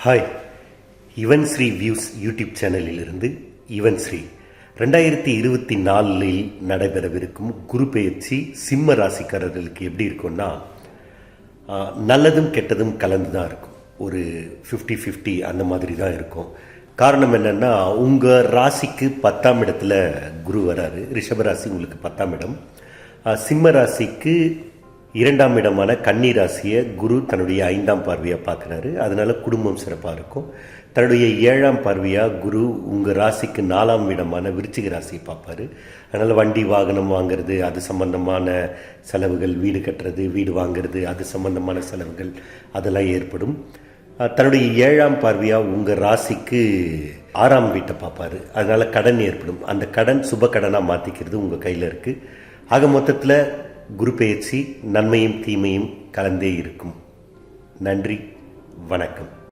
Hi, Yuvan Sri views YouTube சேனலிலிருந்து யுவன் ஸ்ரீ. 2024 நடைபெறவிருக்கும் குரு பெயர்ச்சி சிம்ம ராசிக்காரர்களுக்கு எப்படி இருக்கும்னா, நல்லதும் கெட்டதும் கலந்து தான் இருக்கும். ஒரு 50-50 அந்த மாதிரி தான் இருக்கும். காரணம் என்னென்னா, உங்கள் ராசிக்கு 10ஆம் இடத்துல குரு வராரு. ரிஷபராசி உங்களுக்கு 10ஆம் இடம். சிம்ம ராசிக்கு 2ஆம் இடமான கன்னி ராசியை குரு தன்னுடைய 5ஆம் பார்வையாக பார்க்குறாரு. அதனால் குடும்பம் சிறப்பாக இருக்கும். தன்னுடைய 7ஆம் பார்வையாக குரு உங்கள் ராசிக்கு 4ஆம் இடமான விருச்சிக ராசியை பார்ப்பார். அதனால் வண்டி வாகனம் வாங்கிறது, அது சம்பந்தமான செலவுகள், வீடு கட்டுறது, வீடு வாங்கிறது, அது சம்பந்தமான செலவுகள் அதெல்லாம் ஏற்படும். தன்னுடைய 7ஆம் பார்வையாக உங்கள் ராசிக்கு 6ஆம் வீட்டை பார்ப்பார். அதனால் கடன் ஏற்படும். அந்த கடன் சுப கடனாக மாற்றிக்கிறது உங்கள் கையில் இருக்குது. ஆக மொத்தத்தில் குரு பெயர்ச்சி நன்மையும் தீமையும் கலந்தே இருக்கும். நன்றி, வணக்கம்.